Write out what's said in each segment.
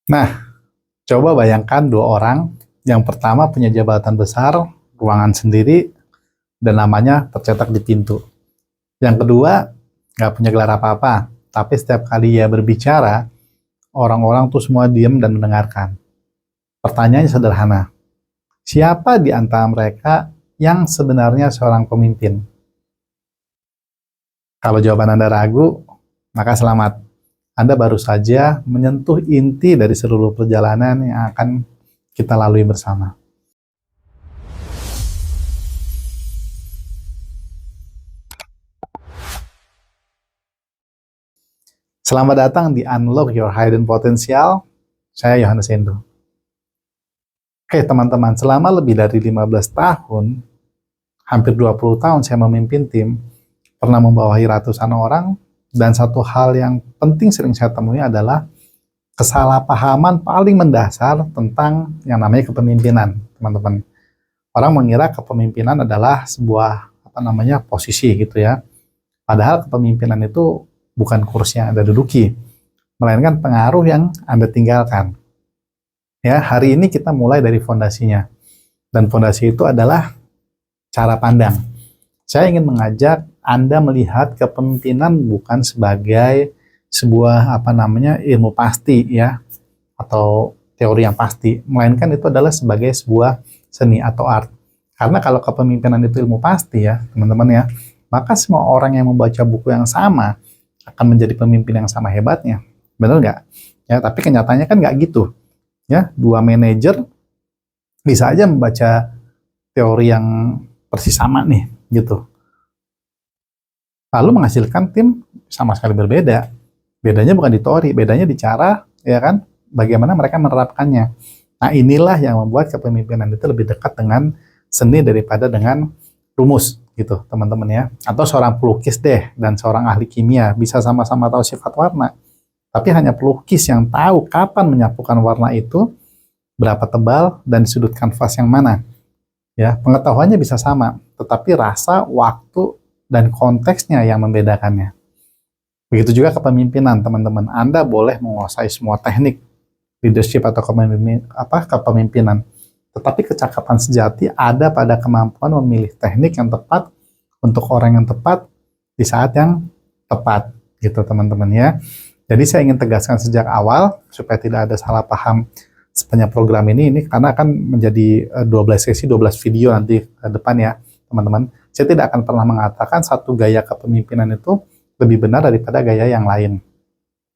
Nah, coba bayangkan dua orang. Yang pertama punya jabatan besar, ruangan sendiri, dan namanya tercetak di pintu. Yang kedua, nggak punya gelar apa-apa, tapi setiap kali ia berbicara, orang-orang tuh semua diam dan mendengarkan. Pertanyaannya sederhana, siapa di antara mereka yang sebenarnya seorang pemimpin? Kalau jawaban Anda ragu, maka selamat. Anda baru saja menyentuh inti dari seluruh perjalanan yang akan kita lalui bersama. Selamat datang di Unlock Your Hidden Potential. Saya Yohanes Endo. Oke teman-teman, selama lebih dari 15 tahun, hampir 20 tahun saya memimpin tim, pernah membawahi ratusan orang, dan satu hal yang penting sering saya temui adalah kesalahpahaman paling mendasar tentang yang namanya kepemimpinan, teman-teman. Orang mengira kepemimpinan adalah sebuah posisi gitu ya. Padahal kepemimpinan itu bukan kursi yang Anda duduki, melainkan pengaruh yang Anda tinggalkan. Ya, hari ini kita mulai dari fondasinya. Dan fondasi itu adalah cara pandang. Saya ingin mengajak Anda melihat kepemimpinan bukan sebagai sebuah ilmu pasti ya, atau teori yang pasti, melainkan itu adalah sebagai sebuah seni atau art. Karena kalau kepemimpinan itu ilmu pasti ya, teman-teman ya, maka semua orang yang membaca buku yang sama akan menjadi pemimpin yang sama hebatnya. Benar nggak? Ya, tapi kenyataannya kan nggak gitu. Ya, dua manajer bisa aja membaca teori yang persis sama nih, gitu. Lalu menghasilkan tim sama sekali berbeda. Bedanya bukan di teori, bedanya di cara, ya kan? Bagaimana mereka menerapkannya. Nah, inilah yang membuat kepemimpinan itu lebih dekat dengan seni daripada dengan rumus, gitu, teman-teman ya. Atau seorang pelukis deh dan seorang ahli kimia bisa sama-sama tahu sifat warna, tapi hanya pelukis yang tahu kapan menyapukan warna itu, berapa tebal, dan di sudut kanvas yang mana. Ya, pengetahuannya bisa sama, tetapi rasa, waktu, dan konteksnya yang membedakannya. Begitu juga kepemimpinan, teman-teman. Anda boleh menguasai semua teknik leadership atau kepemimpinan, tetapi kecakapan sejati ada pada kemampuan memilih teknik yang tepat untuk orang yang tepat di saat yang tepat, gitu teman-teman ya. Jadi saya ingin tegaskan sejak awal supaya tidak ada salah paham sepanjang program ini karena akan menjadi 12 sesi, 12 video nanti ke depan ya, teman-teman. Saya tidak akan pernah mengatakan satu gaya kepemimpinan itu lebih benar daripada gaya yang lain.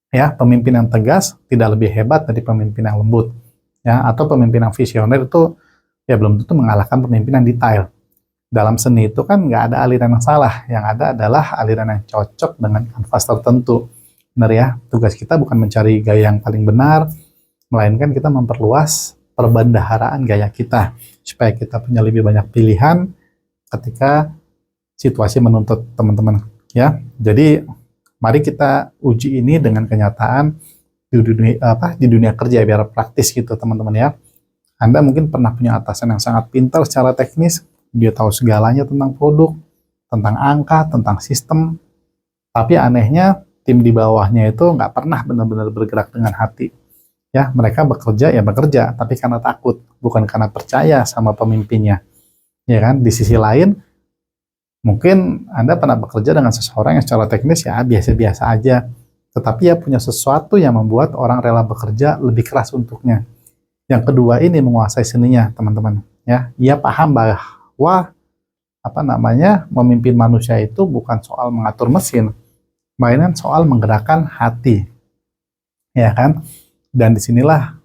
Ya, pemimpin yang tegas tidak lebih hebat dari pemimpin yang lembut. Ya, atau pemimpin yang visioner itu ya belum tentu mengalahkan pemimpin yang detail. Dalam seni itu kan nggak ada aliran yang salah, yang ada adalah aliran yang cocok dengan kanvas tertentu. Benar ya, tugas kita bukan mencari gaya yang paling benar, melainkan kita memperluas perbendaharaan gaya kita, supaya kita punya lebih banyak pilihan ketika situasi menuntut, teman-teman. Ya, jadi mari kita uji ini dengan kenyataan di dunia kerja biar praktis gitu, teman-teman ya. Anda mungkin pernah punya atasan yang sangat pintar secara teknis, dia tahu segalanya tentang produk, tentang angka, tentang sistem, tapi anehnya tim di bawahnya itu nggak pernah benar-benar bergerak dengan hati. Ya, mereka bekerja ya bekerja, tapi karena takut, bukan karena percaya sama pemimpinnya. Ya kan? Di sisi lain, mungkin Anda pernah bekerja dengan seseorang yang secara teknis ya biasa-biasa aja, tetapi ya punya sesuatu yang membuat orang rela bekerja lebih keras untuknya. Yang kedua ini menguasai seninya, teman-teman. Ya, ia paham bahwa memimpin manusia itu bukan soal mengatur mesin, melainkan soal menggerakkan hati, ya kan? Dan disinilah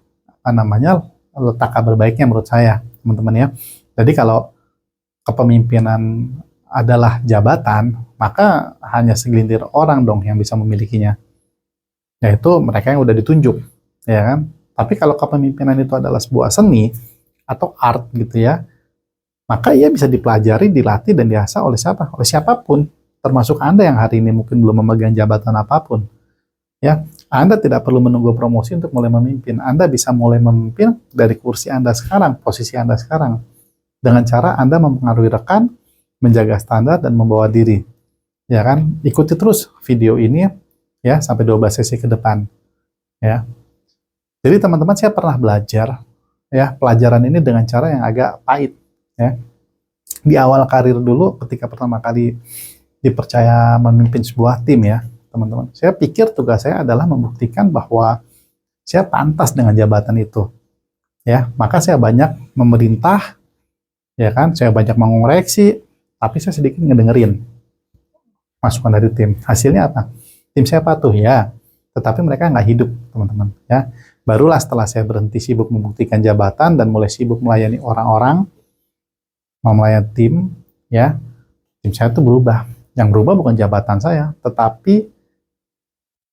letak kabar baiknya menurut saya, teman-teman ya. Jadi kalau kepemimpinan adalah jabatan, maka hanya segelintir orang dong yang bisa memilikinya, yaitu mereka yang udah ditunjuk, ya kan? Tapi kalau kepemimpinan itu adalah sebuah seni atau art gitu ya, maka ia bisa dipelajari, dilatih, dan diasah oleh siapa? Oleh siapapun, termasuk Anda yang hari ini mungkin belum memegang jabatan apapun. Ya, Anda tidak perlu menunggu promosi untuk mulai memimpin. Anda bisa mulai memimpin dari kursi Anda sekarang, posisi Anda sekarang, dengan cara Anda mempengaruhi rekan, menjaga standar, dan membawa diri. Ya kan? Ikuti terus video ini ya sampai 12 sesi ke depan. Ya. Jadi teman-teman, saya pernah belajar ya pelajaran ini dengan cara yang agak pahit ya. Di awal karir dulu ketika pertama kali dipercaya memimpin sebuah tim ya, teman-teman. Saya pikir tugas saya adalah membuktikan bahwa saya pantas dengan jabatan itu. Ya, maka saya banyak memerintah, ya kan? Saya banyak mengoreksi, tapi saya sedikit ngedengerin masukan dari tim. Hasilnya apa? Tim saya patuh ya, tetapi mereka nggak hidup, teman-teman. Ya, barulah setelah saya berhenti sibuk membuktikan jabatan dan mulai sibuk melayani orang-orang, mau melayani tim, ya, tim saya itu berubah. Yang berubah bukan jabatan saya, tetapi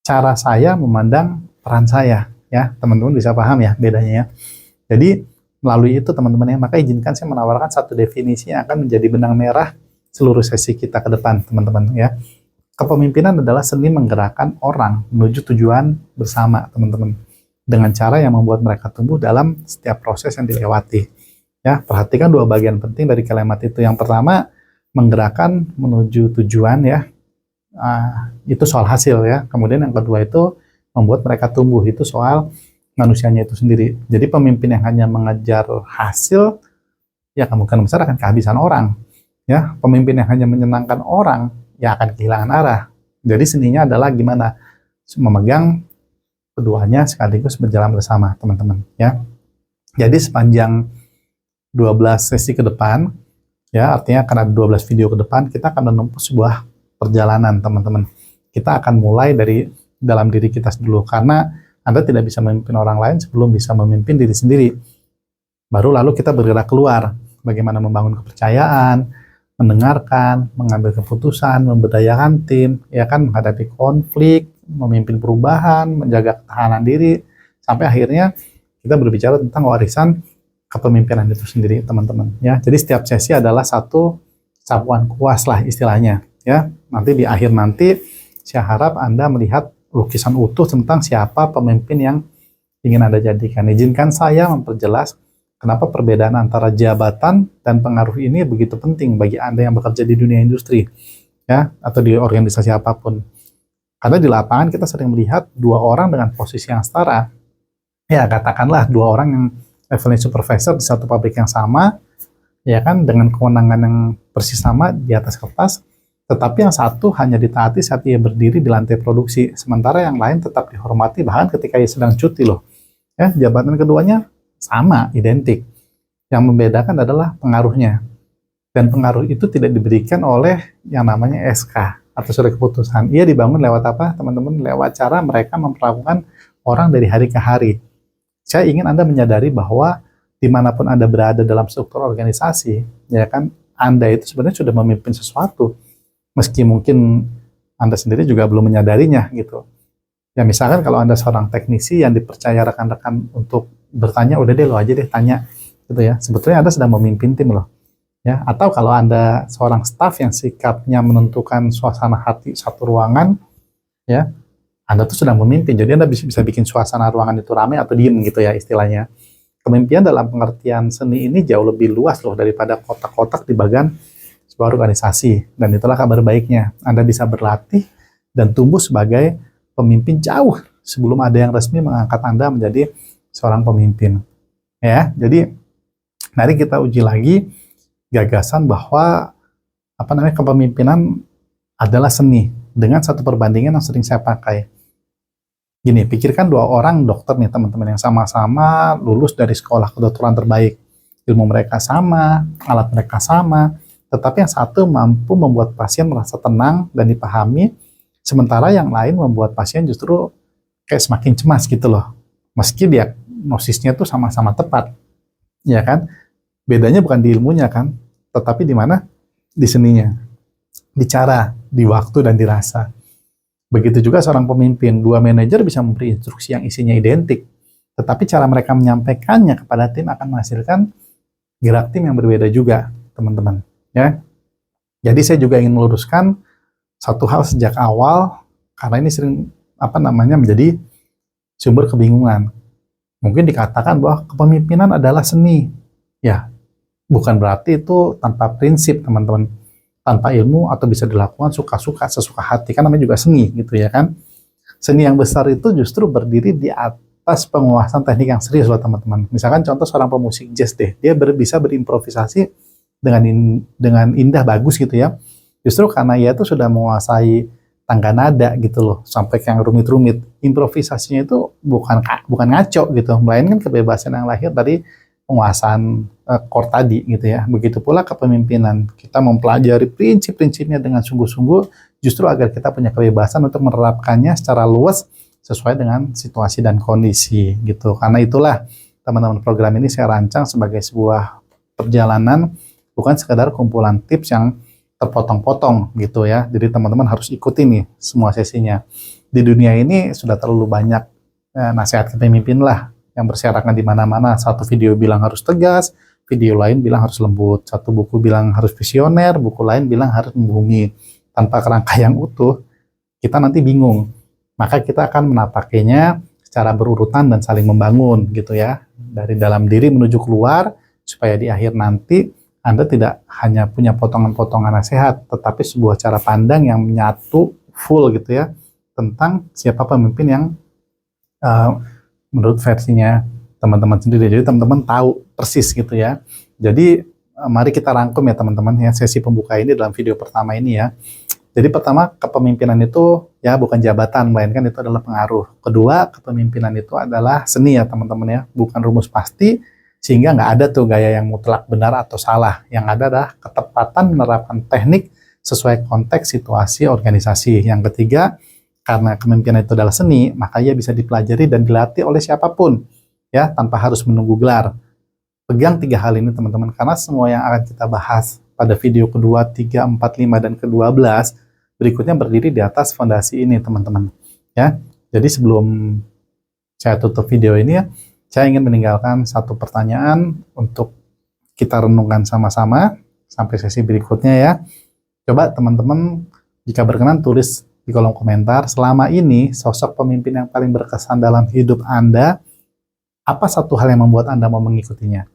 cara saya memandang peran saya. Ya, teman-teman bisa paham ya bedanya ya. Jadi melalui itu teman-teman ya, maka izinkan saya menawarkan satu definisi yang akan menjadi benang merah seluruh sesi kita ke depan, teman-teman ya. Kepemimpinan adalah seni menggerakkan orang menuju tujuan bersama, teman-teman, dengan cara yang membuat mereka tumbuh dalam setiap proses yang dilewati. Ya, perhatikan dua bagian penting dari kalimat itu. Yang pertama, menggerakkan menuju tujuan ya. Itu soal hasil ya. Kemudian yang kedua itu membuat mereka tumbuh, itu soal manusianya itu sendiri. Jadi pemimpin yang hanya mengejar hasil, ya kemungkinan besar akan kehabisan orang. Ya, pemimpin yang hanya menyenangkan orang, ya akan kehilangan arah. Jadi seninya adalah gimana memegang keduanya sekaligus berjalan bersama, teman-teman. Ya, jadi sepanjang 12 sesi ke depan, ya artinya akan ada 12 video ke depan, kita akan menempuh sebuah perjalanan, teman-teman. Kita akan mulai dari dalam diri kita dulu, karena Anda tidak bisa memimpin orang lain sebelum bisa memimpin diri sendiri. Baru lalu kita bergerak keluar, bagaimana membangun kepercayaan, mendengarkan, mengambil keputusan, memberdayakan tim, ya kan, menghadapi konflik, memimpin perubahan, menjaga ketahanan diri, sampai akhirnya kita berbicara tentang warisan kepemimpinan itu sendiri, teman-teman. Ya, jadi setiap sesi adalah satu sapuan kuas lah istilahnya. Ya, nanti di akhir nanti saya harap Anda melihat lukisan utuh tentang siapa pemimpin yang ingin Anda jadikan. Izinkan saya memperjelas kenapa perbedaan antara jabatan dan pengaruh ini begitu penting bagi Anda yang bekerja di dunia industri, ya, atau di organisasi apapun. Karena di lapangan kita sering melihat dua orang dengan posisi yang setara. Ya, katakanlah dua orang yang levelnya supervisor di satu pabrik yang sama, ya kan, dengan kewenangan yang persis sama di atas kertas, tetapi yang satu hanya ditaati saat ia berdiri di lantai produksi, sementara yang lain tetap dihormati bahkan ketika ia sedang cuti loh. Ya, jabatan keduanya sama, identik. Yang membedakan adalah pengaruhnya. Dan pengaruh itu tidak diberikan oleh yang namanya SK atau surat keputusan. Ia dibangun lewat apa, teman-teman? Lewat cara mereka memperlakukan orang dari hari ke hari. Saya ingin Anda menyadari bahwa dimanapun Anda berada dalam struktur organisasi, ya kan, Anda itu sebenarnya sudah memimpin sesuatu. Meski mungkin Anda sendiri juga belum menyadarinya gitu. Ya misalkan kalau Anda seorang teknisi yang dipercaya rekan-rekan untuk bertanya, udah deh lo aja deh tanya gitu ya. Sebetulnya Anda sedang memimpin tim loh. Ya, atau kalau Anda seorang staf yang sikapnya menentukan suasana hati satu ruangan, ya, Anda tuh sedang memimpin. Jadi Anda bisa bikin suasana ruangan itu ramai atau diem gitu ya istilahnya. Kepemimpinan dalam pengertian seni ini jauh lebih luas loh daripada kotak-kotak di bagian sebuah organisasi. Dan itulah kabar baiknya. Anda bisa berlatih dan tumbuh sebagai pemimpin jauh sebelum ada yang resmi mengangkat Anda menjadi seorang pemimpin. Ya, jadi mari kita uji lagi gagasan bahwa kepemimpinan adalah seni dengan satu perbandingan yang sering saya pakai. Gini, pikirkan dua orang dokter nih teman-teman yang sama-sama lulus dari sekolah kedokteran terbaik. Ilmu mereka sama, alat mereka sama, tetapi yang satu mampu membuat pasien merasa tenang dan dipahami, sementara yang lain membuat pasien justru kayak semakin cemas gitu loh. Meski diagnosisnya tuh sama-sama tepat, ya kan? Bedanya bukan di ilmunya kan, tetapi di mana? Di seninya, di cara, di waktu dan di rasa. Begitu juga seorang pemimpin, dua manajer bisa memberi instruksi yang isinya identik, tetapi cara mereka menyampaikannya kepada tim akan menghasilkan gerak tim yang berbeda juga, teman-teman. Ya, jadi saya juga ingin meluruskan satu hal sejak awal, karena ini sering menjadi sumber kebingungan. Mungkin dikatakan bahwa kepemimpinan adalah seni. Ya, bukan berarti itu tanpa prinsip, teman-teman. Tanpa ilmu atau bisa dilakukan suka-suka, sesuka hati. Kan namanya juga seni gitu ya kan. Seni yang besar itu justru berdiri atas penguasaan teknik yang serius loh teman-teman. Misalkan contoh seorang pemusik jazz deh, dia bisa berimprovisasi dengan indah bagus gitu ya. Justru karena ia itu sudah menguasai tangga nada gitu loh, sampai yang rumit-rumit. Improvisasinya itu bukan ngaco gitu, melainkan kebebasan yang lahir dari penguasaan chord tadi gitu ya. Begitu pula kepemimpinan, kita mempelajari prinsip-prinsipnya dengan sungguh-sungguh justru agar kita punya kebebasan untuk menerapkannya secara luas sesuai dengan situasi dan kondisi gitu. Karena itulah teman-teman, program ini saya rancang sebagai sebuah perjalanan, bukan sekedar kumpulan tips yang terpotong-potong gitu ya. Jadi teman-teman harus ikuti nih semua sesinya. Di dunia ini sudah terlalu banyak nasihat kepemimpinan lah yang berserakan di mana-mana. Satu video bilang harus tegas, video lain bilang harus lembut. Satu buku bilang harus visioner, buku lain bilang harus membumi. Tanpa kerangka yang utuh, kita nanti bingung. Maka kita akan menapaknya secara berurutan dan saling membangun gitu ya. Dari dalam diri menuju keluar, supaya di akhir nanti Anda tidak hanya punya potongan-potongan nasihat, tetapi sebuah cara pandang yang menyatu full gitu ya, tentang siapa pemimpin yang menurut versinya teman-teman sendiri. Jadi teman-teman tahu persis gitu ya. Jadi mari kita rangkum ya teman-teman ya, sesi pembuka ini dalam video pertama ini ya. Jadi pertama, kepemimpinan itu ya bukan jabatan, melainkan itu adalah pengaruh. Kedua, kepemimpinan itu adalah seni ya teman-teman ya, bukan rumus pasti, sehingga nggak ada tuh gaya yang mutlak benar atau salah. Yang ada adalah ketepatan menerapkan teknik sesuai konteks situasi organisasi. Yang ketiga, karena kepemimpinan itu adalah seni, maka ia bisa dipelajari dan dilatih oleh siapapun, ya, tanpa harus menunggu gelar. Pegang 3 hal ini teman-teman, karena semua yang akan kita bahas pada video kedua, 3, 4, 5, dan ke-12 berikutnya berdiri di atas fondasi ini teman-teman. Ya, jadi sebelum saya tutup video ini ya, saya ingin meninggalkan satu pertanyaan untuk kita renungkan sama-sama sampai sesi berikutnya ya. Coba teman-teman jika berkenan tulis di kolom komentar, selama ini sosok pemimpin yang paling berkesan dalam hidup Anda, apa satu hal yang membuat Anda mau mengikutinya?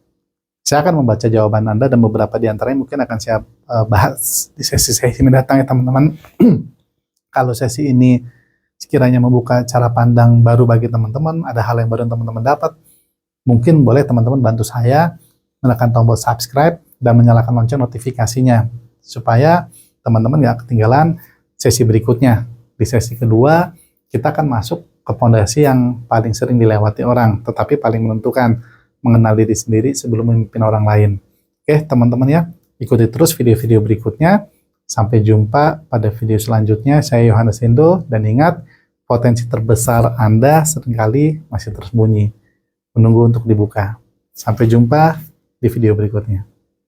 Saya akan membaca jawaban Anda dan beberapa di antaranya mungkin akan saya bahas di sesi-sesi mendatang ya teman-teman. Kalau sesi ini sekiranya membuka cara pandang baru bagi teman-teman, ada hal yang baru yang teman-teman dapat, mungkin boleh teman-teman bantu saya menekan tombol subscribe dan menyalakan lonceng notifikasinya, supaya teman-teman gak ketinggalan sesi berikutnya. Di sesi kedua, kita akan masuk ke fondasi yang paling sering dilewati orang, tetapi paling menentukan, mengenal diri sendiri sebelum memimpin orang lain. Oke teman-teman ya, ikuti terus video-video berikutnya. Sampai jumpa pada video selanjutnya. Saya Yohanes Endo, dan ingat, potensi terbesar Anda seringkali masih tersembunyi, menunggu untuk dibuka. Sampai jumpa di video berikutnya.